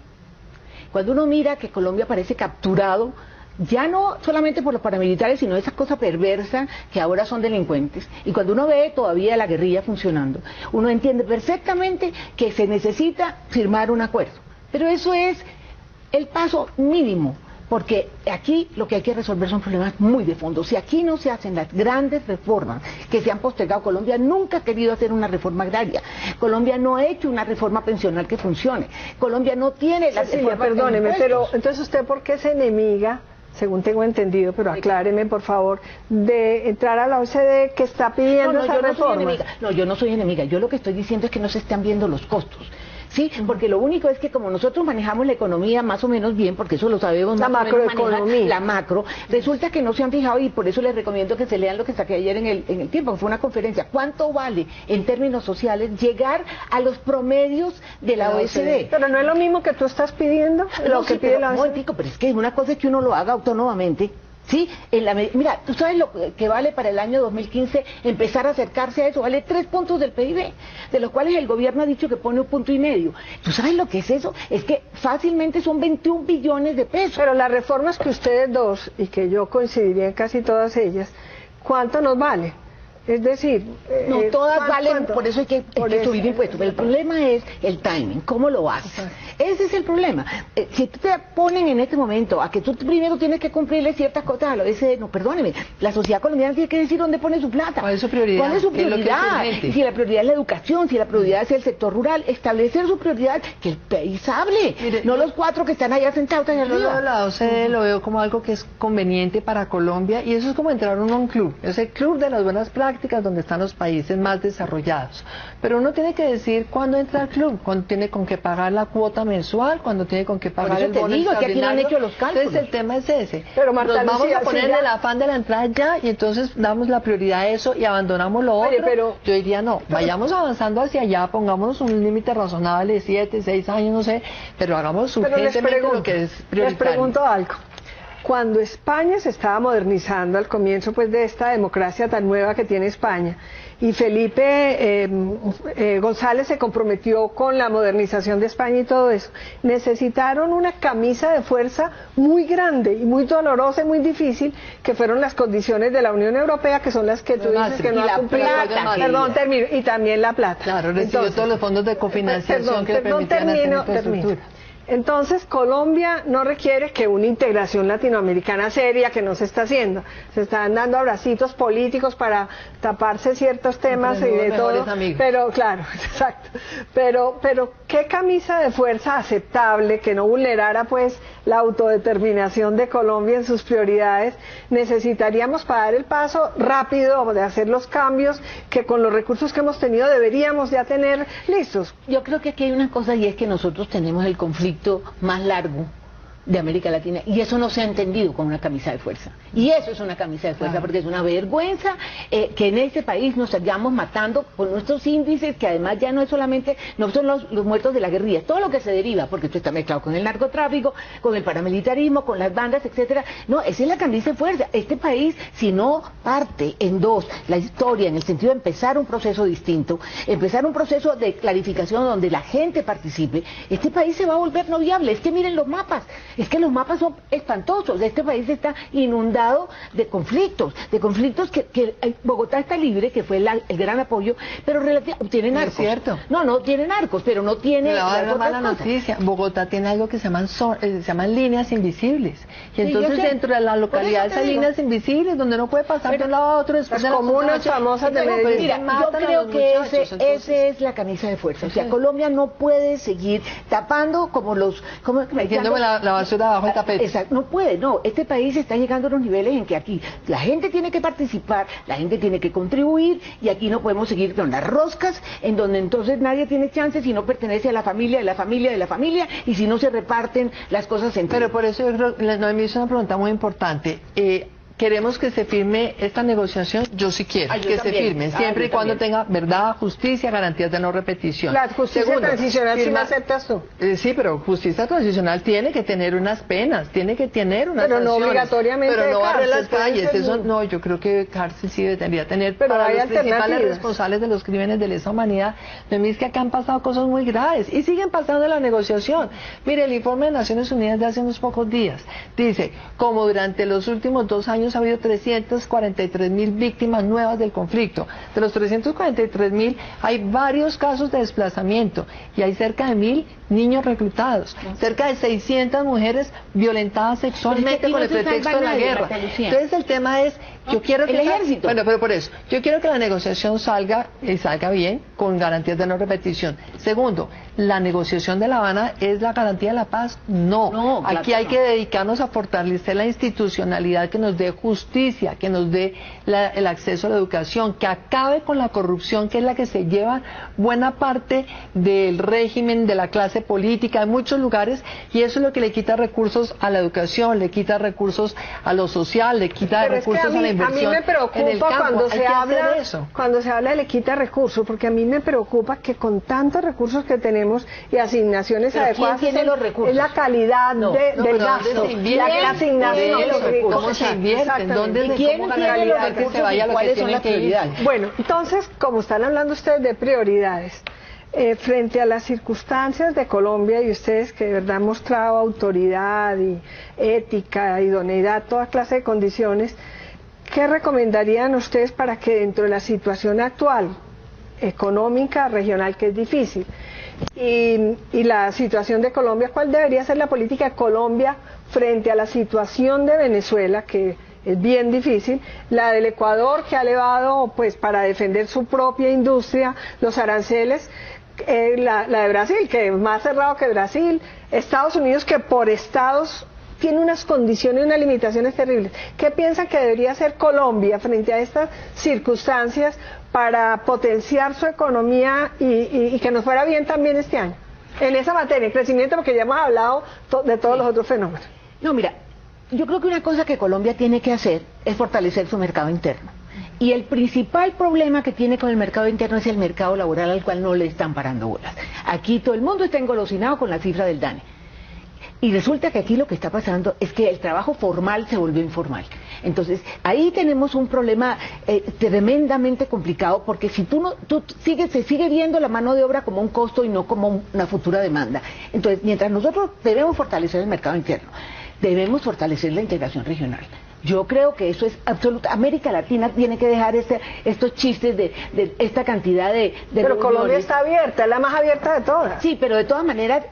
cuando uno mira que Colombia parece capturado, ya no solamente por los paramilitares, sino esa cosa perversa que ahora son delincuentes, y cuando uno ve todavía la guerrilla funcionando, uno entiende perfectamente que se necesita firmar un acuerdo, pero eso es el paso mínimo, porque aquí lo que hay que resolver son problemas muy de fondo. Si aquí no se hacen las grandes reformas que se han postergado, Colombia nunca ha querido hacer una reforma agraria, Colombia no ha hecho una reforma pensional que funcione, Colombia no tiene la reforma. Perdóneme, pero entonces usted, ¿por qué es enemiga, según tengo entendido, pero acláreme por favor, de entrar a la OCDE que está pidiendo esa reforma? No, yo no soy enemiga, yo lo que estoy diciendo es que no se están viendo los costos. Sí, porque lo único es que como nosotros manejamos la economía más o menos bien, porque eso lo sabemos, la macroeconomía, la macro, resulta que no se han fijado, y por eso les recomiendo que se lean lo que saqué ayer en el Tiempo, que fue una conferencia. ¿Cuánto vale en términos sociales llegar a los promedios de la OECD? Pero no es lo mismo que tú estás pidiendo, lo que pide la OECD. Pero es que una cosa es que uno lo haga autónomamente. Sí, mira, tú sabes lo que vale para el año 2015 empezar a acercarse a eso, vale 3 puntos del PIB, de los cuales el gobierno ha dicho que pone 1,5 puntos. ¿Tú sabes lo que es eso? Es que fácilmente son 21 billones de pesos. Pero las reformas que ustedes dos, y que yo coincidiría en casi todas ellas, ¿cuánto nos vale? Es decir, no todas valen, por eso hay que subir impuestos. Pero el problema es el timing, ¿cómo lo haces? Ese es el problema. Si te ponen en este momento a que tú primero tienes que cumplirle ciertas cosas a la OECD, no, perdóneme, la sociedad colombiana tiene que decir dónde pone su plata. ¿Cuál es su prioridad? ¿Cuál es su prioridad? Si la prioridad es la educación, si la prioridad es el sector rural, establecer su prioridad, que el país hable. Mire, no los 4 que están allá sentados allá arriba. Yo la OCDE lo veo como algo que es conveniente para Colombia, y eso es como entrar uno a un club. Es el club de las buenas prácticas, donde están los países más desarrollados. Pero uno tiene que decir cuándo entra al club, cuándo tiene con qué pagar la cuota mensual, cuándo tiene con qué pagar el bono extraordinario. Que aquí no han hecho los cálculos. Entonces el tema es ese. Pero Marta, nos vamos a poner en el afán de la entrada ya, y entonces damos la prioridad a eso y abandonamos lo otro. Pero yo diría no, vayamos avanzando hacia allá, pongámonos un límite razonable de 7, 6 años, no sé, pero hagamos urgentemente lo que es prioritario. Les pregunto algo. Cuando España se estaba modernizando al comienzo pues de esta democracia tan nueva que tiene España, y Felipe González se comprometió con la modernización de España y todo eso, necesitaron una camisa de fuerza muy grande y muy dolorosa y muy difícil, que fueron las condiciones de la Unión Europea, que son las que tú dices que no ha cumplido. Perdón, termino. Y también la plata. Claro, recibió todos los fondos de cofinanciación que le permitían hacer infraestructura. Entonces Colombia no requiere que una integración latinoamericana seria, que no se está haciendo. Se están dando abracitos políticos para taparse ciertos temas y de todo. Pero claro, exacto. Pero qué camisa de fuerza aceptable que no vulnerara pues la autodeterminación de Colombia en sus prioridades necesitaríamos para dar el paso rápido de hacer los cambios que con los recursos que hemos tenido deberíamos ya tener listos. Yo creo que aquí hay una cosa, y es que nosotros tenemos el conflicto más largo de América Latina, y eso no se ha entendido como una camisa de fuerza. Y eso es una camisa de fuerza, porque es una vergüenza que en este país nos estamos matando con nuestros índices, que además ya no es solamente, no son los muertos de la guerrilla, todo lo que se deriva, porque esto está mezclado con el narcotráfico, con el paramilitarismo, con las bandas, etcétera. No, esa es la camisa de fuerza. Este país, si no parte en dos la historia, en el sentido de empezar un proceso distinto, empezar un proceso de clarificación donde la gente participe, este país se va a volver no viable. Es que miren los mapas. Es que los mapas son espantosos. Este país está inundado de conflictos que Bogotá está libre, que fue el gran apoyo, pero tiene narcos. Es cierto. No tiene narcos, pero no tiene... Una mala noticia. Bogotá tiene algo que se llaman líneas invisibles. Y entonces dentro de la localidad esas líneas invisibles, donde no puede pasar de un lado a otro después de las comunas famosas de Medellín. Mira, yo creo que esa es la camisa de fuerza. O sea, Colombia no puede seguir tapando como los... metiéndome la basura abajo del tapete. Exacto, no puede, no. Este país está llegando a unos niveles en que aquí la gente tiene que participar, la gente tiene que contribuir, y aquí no podemos seguir con las roscas, en donde entonces nadie tiene chance si no pertenece a la familia, de la familia, de la familia, y si no se reparten las cosas entre ellos. Pero por eso yo creo que Noemí hizo una pregunta muy importante. Queremos que se firme esta negociación, yo sí quiero que se firme, siempre y cuando tenga verdad, justicia, garantías de no repetición. La justicia transicional sí la aceptas tú. Sí, pero justicia transicional tiene que tener unas penas, tiene que tener unas sanciones. Pero no obligatoriamente pero no barrer cárcel, las calles, eso no, yo creo que cárcel sí debería tener, pero para hay los principales alternativas. responsables de los crímenes de lesa humanidad. Es que acá han pasado cosas muy graves y siguen pasando en la negociación. Mire, el informe de Naciones Unidas de hace unos pocos días dice, como durante los últimos 2 años ha habido 343.000 víctimas nuevas del conflicto. De los 343.000 hay varios casos de desplazamiento y hay cerca de 1.000 niños reclutados, cerca de 600 mujeres violentadas sexualmente con el pretexto de la guerra. Entonces el tema es, yo quiero que el ejército. Bueno, pero por eso, yo quiero que la negociación salga bien, con garantías de no repetición. Segundo, la negociación de La Habana es la garantía de la paz. No, aquí hay que dedicarnos a fortalecer la institucionalidad que nos dé justicia, que nos dé el acceso a la educación, que acabe con la corrupción, que es la que se lleva buena parte del régimen de la clase política en muchos lugares, y eso es lo que le quita recursos a la educación, le quita recursos a lo social, le quita recursos a la inversión. A mí me preocupa cuando se habla de le quita recursos, porque a mí me preocupa que con tantos recursos que tenemos y asignaciones adecuadas, los recursos? Es la calidad del gasto, la asignación de los recursos. ¿Cómo se invierten? ¿Dónde ¿Quién tiene los recursos y cuáles son las prioridades? Bueno, entonces, como están hablando ustedes de prioridades, frente a las circunstancias de Colombia, y ustedes que de verdad han mostrado autoridad y ética, idoneidad, toda clase de condiciones, ¿qué recomendarían ustedes para que dentro de la situación actual, económica, regional, que es difícil, y la situación de Colombia, cuál debería ser la política de Colombia frente a la situación de Venezuela, que es bien difícil, la del Ecuador, que ha elevado, pues, para defender su propia industria, los aranceles, la de Brasil, que es más cerrado que Brasil, Estados Unidos, que por estados tiene unas condiciones y unas limitaciones terribles? ¿Qué piensan que debería hacer Colombia frente a estas circunstancias para potenciar su economía y que nos fuera bien también este año? En esa materia, en crecimiento, porque ya hemos hablado de todos los otros fenómenos. No, mira, yo creo que una cosa que Colombia tiene que hacer es fortalecer su mercado interno. Y el principal problema que tiene con el mercado interno es el mercado laboral, al cual no le están parando bolas. Aquí todo el mundo está engolosinado con la cifra del DANE. Y resulta que aquí lo que está pasando es que el trabajo formal se volvió informal. Entonces, ahí tenemos un problema tremendamente complicado, porque si se sigue viendo la mano de obra como un costo y no como una futura demanda. Entonces, mientras nosotros debemos fortalecer el mercado interno, debemos fortalecer la integración regional. Yo creo que eso es absoluto. América Latina tiene que dejar estos chistes de esta cantidad de pero reuniones. Colombia está abierta, es la más abierta de todas. Sí, pero de todas maneras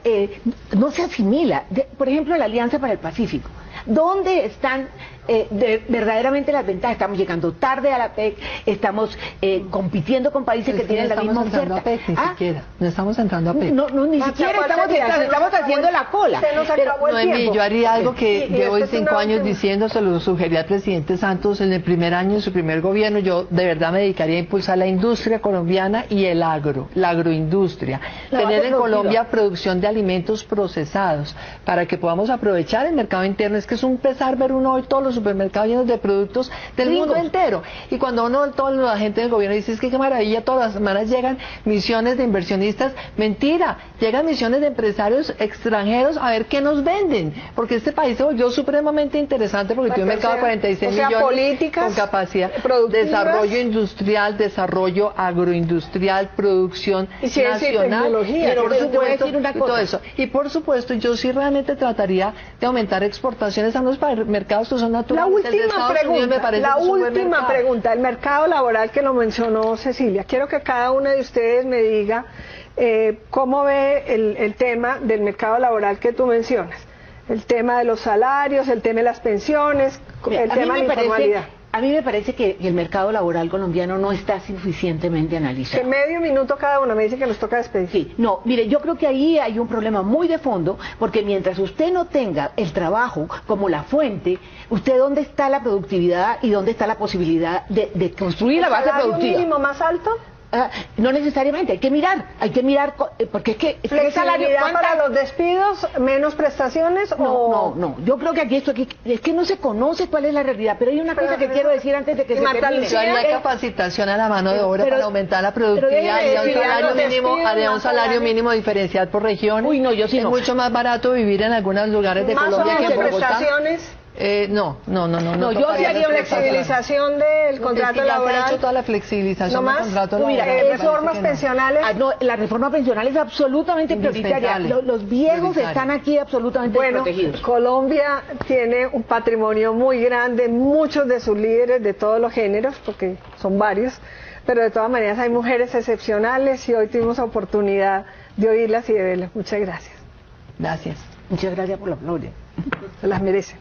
no se asimila. Por ejemplo, la Alianza para el Pacífico. ¿Dónde están verdaderamente las ventajas. Estamos llegando tarde a la PEC, estamos compitiendo con países que tienen la misma oferta. No estamos entrando a PEC. No, ni siquiera estamos haciendo la cola. Se nos acabó el tiempo. Yo haría algo que llevo esto es 5 años diciendo, se lo sugería al presidente Santos en el primer año de su primer gobierno. Yo de verdad me dedicaría a impulsar la industria colombiana y el agro, la agroindustria. Tener en Colombia producción de alimentos procesados para que podamos aprovechar el mercado interno. Es que es un pesar ver uno hoy todos los supermercados llenos de productos del mundo entero. Y cuando toda la gente del gobierno dice, es que qué maravilla, todas las semanas llegan misiones de inversionistas. Mentira, llegan misiones de empresarios extranjeros a ver qué nos venden. Porque este país se volvió supremamente interesante porque tiene un mercado de 46 millones políticas, con capacidad, desarrollo industrial, desarrollo agroindustrial, producción nacional. Y todo eso. Y por supuesto, yo sí realmente trataría de aumentar exportaciones a unos mercados que son naturales. La última pregunta, el mercado laboral que lo mencionó Cecilia. Quiero que cada una de ustedes me diga cómo ve el tema del mercado laboral que tú mencionas. El tema de los salarios, el tema de las pensiones, el tema de la informalidad. A mí me parece que el mercado laboral colombiano no está suficientemente analizado. Que medio minuto cada uno, me dice que nos toca despedir. Sí, no, mire, yo creo que ahí hay un problema muy de fondo, porque mientras usted no tenga el trabajo como la fuente, usted dónde está la productividad y dónde está la posibilidad de construir la base productiva. ¿El salario mínimo más alto? No necesariamente, hay que mirar, porque es que... ¿Flexibilidad para los despidos, menos prestaciones o...? No, yo creo que aquí es que no se conoce cuál es la realidad, pero hay una cosa que quiero decir antes de que se termine. Yo haría capacitación a la mano de obra para aumentar la productividad y un salario mínimo diferencial por región. Uy, no, yo sí es mucho más barato vivir en algunos lugares de Colombia que en Bogotá. No. Yo sí haría flexibilización del contrato laboral. Ha hecho toda la flexibilización del contrato laboral. Reformas pensionales. La reforma pensional es absolutamente prioritaria. Los viejos están aquí absolutamente protegidos. Colombia tiene un patrimonio muy grande, muchos de sus líderes de todos los géneros, porque son varios, pero de todas maneras hay mujeres excepcionales y hoy tuvimos oportunidad de oírlas y de verlas. Muchas gracias. Gracias. Muchas gracias por la gloria. Se las merecen.